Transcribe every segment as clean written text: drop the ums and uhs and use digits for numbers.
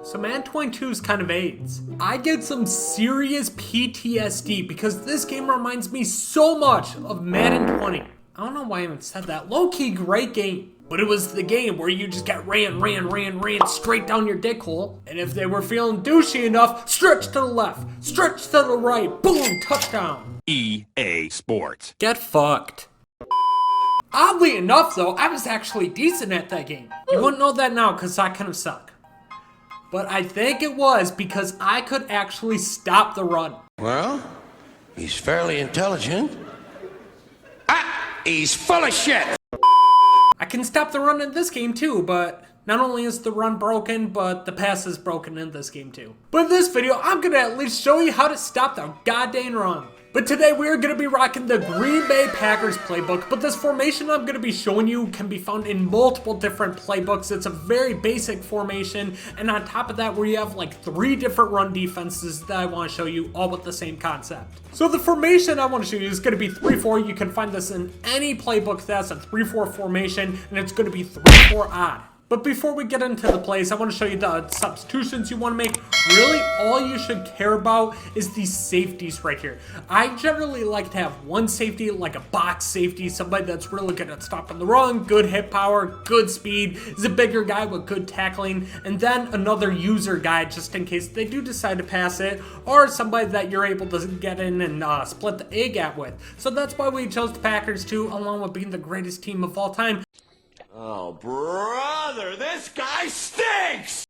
So Madden 22 is kind of AIDS. I get some serious PTSD because this game reminds me so much of Madden 20. I don't know why I even said that. Low-key great game. But it was the game where you just got ran straight down your dick hole. And if they were feeling douchey enough, stretch to the left, stretch to the right, boom, touchdown. EA Sports. Get fucked. Oddly enough though, I was actually decent at that game. You wouldn't know that now because I kind of suck. But I think it was because I could actually stop the run. Well, he's fairly intelligent. He's full of shit. I can stop the run in this game too, but not only is the run broken, but the pass is broken in this game too. But in this video, I'm gonna at least show you how to stop the goddamn run. But today we are going to be rocking the Green Bay Packers playbook, but this formation I'm going to be showing you can be found in multiple different playbooks. It's a very basic formation, and on top of that we have like 3 different run defenses that I want to show you, all with the same concept. So the formation I want to show you is going to be 3-4. You can find this in any playbook that's a 3-4 formation, and it's going to be 3-4 odd. But before we get into the plays, I want to show you the substitutions you want to make. Really, all you should care about is these safeties right here. I generally like to have one safety, like a box safety, somebody that's really good at stopping the run, good hit power, good speed, is a bigger guy with good tackling, and then another user guy just in case they do decide to pass it, or somebody that you're able to get in and split the A gap with. So that's why we chose the Packers too, along with being the greatest team of all time. Oh, brother, this guy stinks!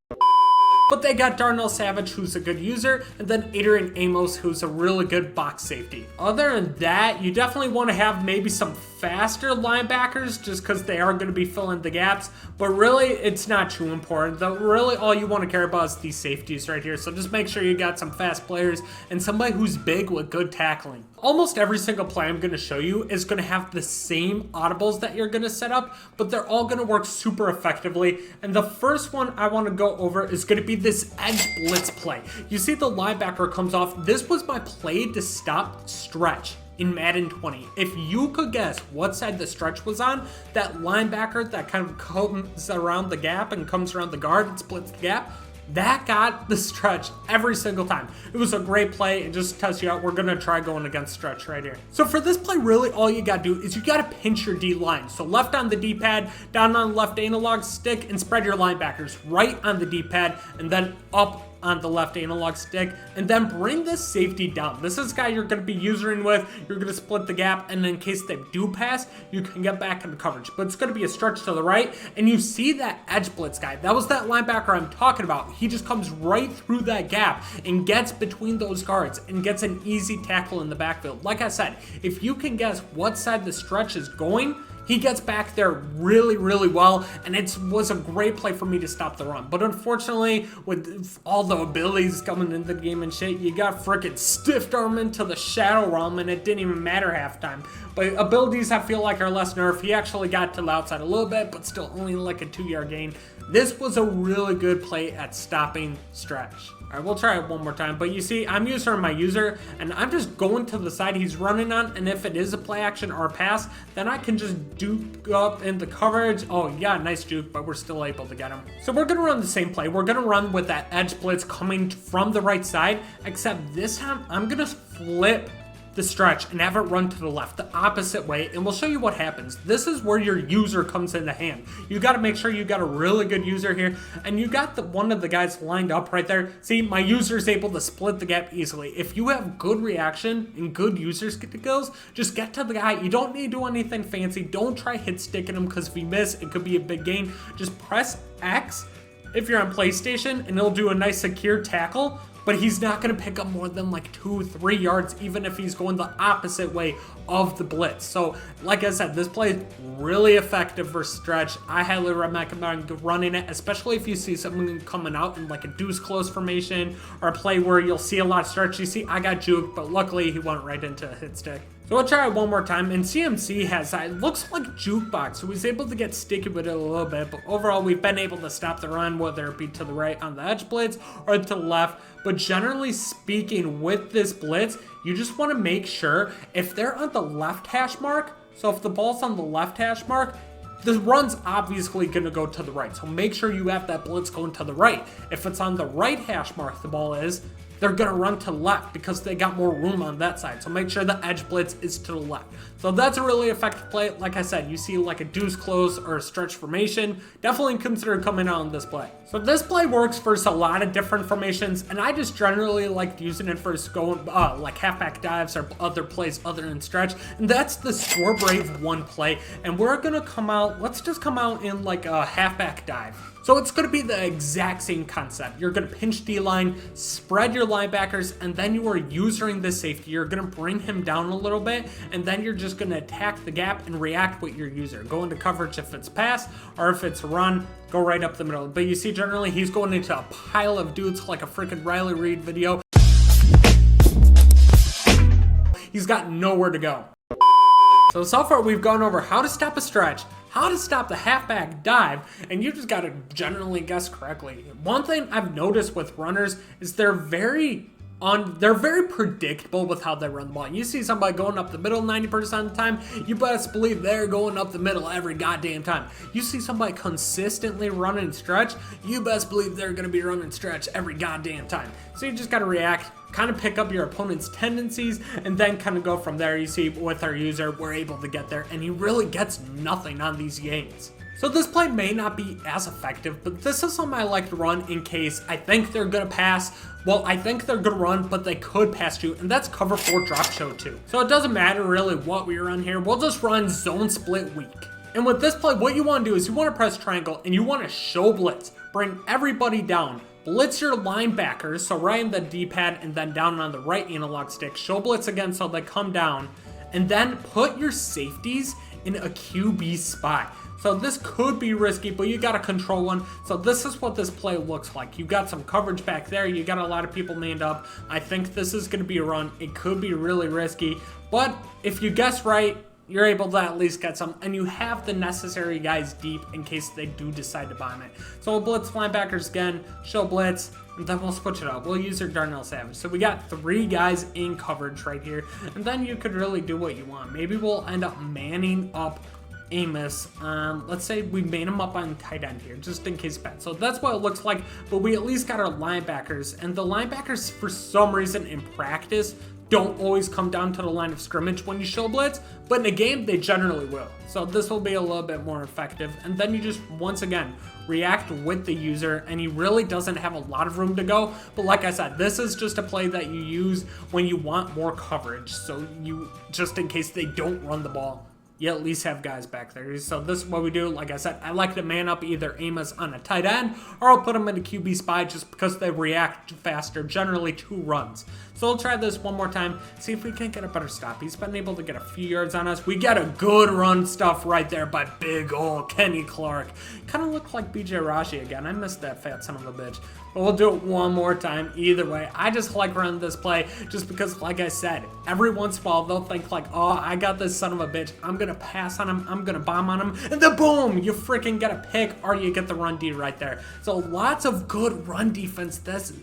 But they got Darnell Savage, who's a good user, and then Adrian Amos, who's a really good box safety. Other than that, you definitely want to have maybe some faster linebackers just because they are going to be filling the gaps, but really it's not too important. Really all you want to care about is these safeties right here, so just make sure you got some fast players and somebody who's big with good tackling. Almost every single play I'm going to show you is going to have the same audibles that you're going to set up, but they're all going to work super effectively, and the first one I want to go over is going to be this edge blitz play. You see the linebacker comes off. This was my play to stop stretch in Madden 20. If you could guess what side the stretch was on, that linebacker that kind of comes around the gap and comes around the guard and splits the gap, that got the stretch every single time. It was a great play. It just tests you out. We're gonna try going against stretch right here. So for this play, really all you gotta do is you gotta pinch your D line. So left on the D-pad, down on the left analog stick, and spread your linebackers right on the D-pad, and then up on the left analog stick, and then bring this safety down. This is the guy you're going to be using with. You're going to split the gap, and in case they do pass, you can get back into coverage. But it's going to be a stretch to the right, and you see that edge blitz guy. That was that linebacker I'm talking about. He just comes right through that gap and gets between those guards and gets an easy tackle in the backfield. Like I said, if you can guess what side the stretch is going, he gets back there really well, and it was a great play for me to stop the run. But unfortunately, with all the abilities coming into the game and shit, you got frickin' stiffed arm into the shadow realm, and it didn't even matter halftime. But abilities I feel like are less nerfed. He actually got to the outside a little bit, but still only like a 2-yard gain. This was a really good play at stopping stretch. All right, we'll try it one more time. But you see, I'm using my user, and I'm just going to the side he's running on, and if it is a play action or a pass, then I can just duke up in the coverage. Oh, yeah, nice juke, but we're still able to get him. So we're going to run the same play. We're going to run with that edge blitz coming from the right side, except this time I'm going to flip the stretch and have it run to the left, the opposite way, and we'll show you what happens. This is where your user comes into hand. You got to make sure you got a really good user here, and you got one of the guys lined up right there. See, my user is able to split the gap easily. If you have good reaction and good user skills, just get to the guy. You don't need to do anything fancy. Don't try hit sticking him, because if you miss, it could be a big gain. Just press X if you're on PlayStation, and it'll do a nice secure tackle. But he's not going to pick up more than like 2-3 yards, even if he's going the opposite way of the blitz. So, like I said, this play is really effective for stretch. I highly recommend running it, especially if you see someone coming out in like a deuce close formation or a play where you'll see a lot of stretch. You see, I got juked, but luckily he went right into a hit stick. So we'll try it one more time, and CMC has, it looks like jukebox, so he's able to get sticky with it a little bit, but overall we've been able to stop the run, whether it be to the right on the edge blitz or to the left. But generally speaking, with this blitz, you just want to make sure if they're on the left hash mark, so if the ball's on the left hash mark, the run's obviously going to go to the right. So make sure you have that blitz going to the right. If it's on the right hash mark the ball is, they're going to run to the left because they got more room on that side. So make sure the edge blitz is to the left. So that's a really effective play. Like I said, you see like a deuce close or a stretch formation, definitely consider coming out on this play. So this play works for a lot of different formations, and I just generally like using it for going like halfback dives or other plays other than stretch. And that's the Score Brave 1 play. And we're going to come out, let's just come out in like a halfback dive. So it's going to be the exact same concept. You're going to pinch D-line, spread your linebackers, and then you are using the safety. You're going to bring him down a little bit, and then you're just going to attack the gap and react with your user. Go into coverage if it's pass, or if it's run, go right up the middle. But you see, generally, he's going into a pile of dudes like a freaking Riley Reid video. He's got nowhere to go. So far we've gone over how to stop a stretch, how to stop the halfback dive, and you just got to generally guess correctly. One thing I've noticed with runners is they're very predictable with how they run the ball. You see somebody going up the middle 90% of the time, you best believe they're going up the middle every goddamn time. You see somebody consistently running stretch, you best believe they're going to be running stretch every goddamn time. So you just got to react, kind of pick up your opponent's tendencies, and then kind of go from there. You see with our user, we're able to get there, and he really gets nothing on these gains. So this play may not be as effective, but this is something I like to run in case I think they're going to pass. Well, I think they're going to run, but they could pass you, and that's cover 4 drop show 2. So it doesn't matter really what we run here. We'll just run zone split weak. And with this play, what you want to do is you want to press triangle, and you want to show blitz. Bring everybody down. Blitz your linebackers, so right in the D-pad and then down on the right analog stick. Show blitz again so they come down. And then put your safeties in a QB spot. So this could be risky, but you got to control one. So this is what this play looks like. You got some coverage back there. You got a lot of people manned up. I think this is going to be a run. It could be really risky, but if you guess right, you're able to at least get some, and you have the necessary guys deep in case they do decide to bomb it. So we'll blitz linebackers again, show blitz, and then we'll switch it up. We'll use our Darnell Savage. So we got 3 guys in coverage right here, and then you could really do what you want. Maybe we'll end up manning up Amos. Let's say we man him up on tight end here, just in case bad. So that's what it looks like, but we at least got our linebackers, and the linebackers, for some reason in practice, don't always come down to the line of scrimmage when you show blitz, but in a game, they generally will. So this will be a little bit more effective. And then you just, once again, react with the user, and he really doesn't have a lot of room to go. But like I said, this is just a play that you use when you want more coverage. So you, just in case they don't run the ball, you at least have guys back there. So this is what we do. Like I said, I like to man up either Amos on a tight end, or I'll put him in a QB spy just because they react faster, generally 2 runs. So we'll try this one more time, see if we can get a better stop. He's been able to get a few yards on us. We got a good run stuff right there by big old Kenny Clark. Kind of looked like BJ Raji again. I missed that fat son of a bitch. But we'll do it one more time. Either way, I just like running this play just because, like I said, every once in a while they'll think like, oh, I got this son of a bitch. I'm going to pass on him. I'm going to bomb on him. And then boom, you freaking get a pick, or you get the run D right there. So lots of good run defense. This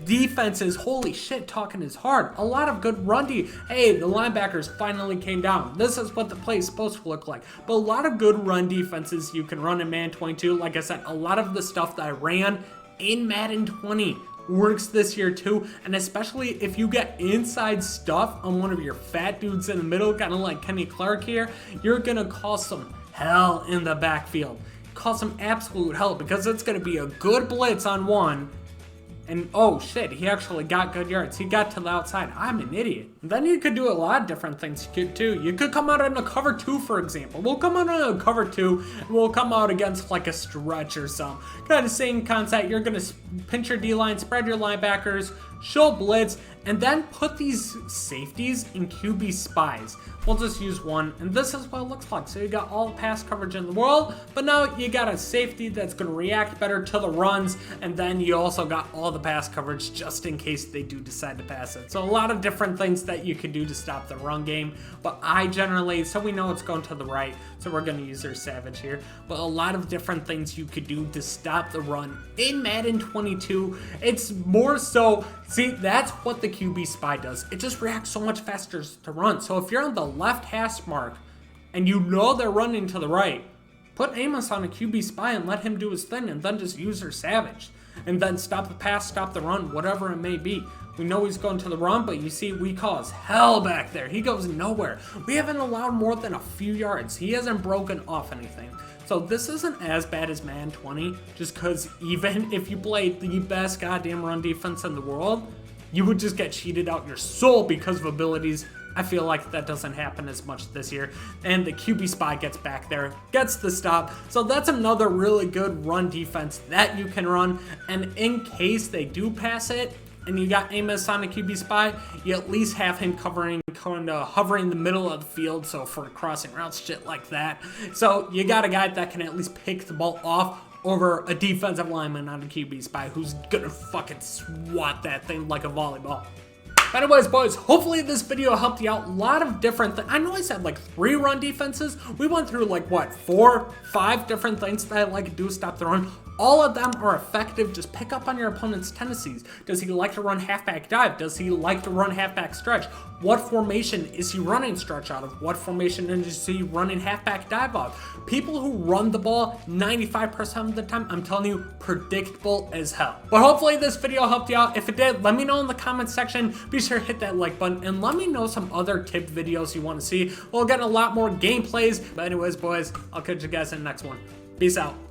defense is, holy shit, talking is hard. A lot of good run D. Hey, the linebackers finally came down. This is what the play is supposed to look like. But a lot of good run defenses you can run in Madden 22. Like I said, a lot of the stuff that I ran in Madden 20 works this year too, and especially if you get inside stuff on one of your fat dudes in the middle, kind of like Kenny Clark here, you're gonna cause some hell in the backfield. Cause some absolute hell, because it's gonna be a good blitz on one, and oh shit, he actually got good yards. He got to the outside. I'm an idiot. And then you could do a lot of different things too. You could come out in a cover 2, for example. We'll come out in a cover 2, and we'll come out against like a stretch or something. Kind of same concept. You're gonna pinch your D-line, spread your linebackers, show blitz, and then put these safeties in QB spies. We'll just use one, and this is what it looks like. So you got all the pass coverage in the world, but now you got a safety that's going to react better to the runs, and then you also got all the pass coverage just in case they do decide to pass it. So a lot of different things that you can do to stop the run game, but I generally, so we know it's going to the right, so we're going to use our Savage here, but a lot of different things you could do to stop the run in Madden 22. It's more so, see, that's what the QB spy does. It just reacts so much faster to run. So if you're on the left hash mark and you know they're running to the right, Put Amos on a QB spy and let him do his thing, and then just use her Savage. And then stop the pass, stop the run, whatever it may be. We know he's going to the run, but you see, we cause hell back there. He goes nowhere. We haven't allowed more than a few yards. He hasn't broken off anything. So this isn't as bad as Madden 20, just because even if you played the best goddamn run defense in the world, you would just get cheated out your soul because of abilities. I feel like that doesn't happen as much this year. And the QB spy gets back there, gets the stop. So that's another really good run defense that you can run. And in case they do pass it, and you got Amos on the QB spy, you at least have him hovering in the middle of the field, so for crossing routes, shit like that. So you got a guy that can at least pick the ball off over a defensive lineman on the QB spy who's gonna fucking swat that thing like a volleyball. But anyways, boys, hopefully this video helped you out. A lot of different things. I know I said like 3 run defenses. We went through like, what, 4, 5 different things that I like to do to stop the run. All of them are effective. Just pick up on your opponent's tendencies. Does he like to run halfback dive? Does he like to run halfback stretch? What formation is he running stretch out of? What formation is he running halfback dive out of? People who run the ball 95% of the time, I'm telling you, predictable as hell. But hopefully this video helped you out. If it did, let me know in the comment section. Be sure to hit that like button and let me know some other tip videos you want to see. We'll get a lot more gameplays. But anyways, boys, I'll catch you guys in the next one. Peace out.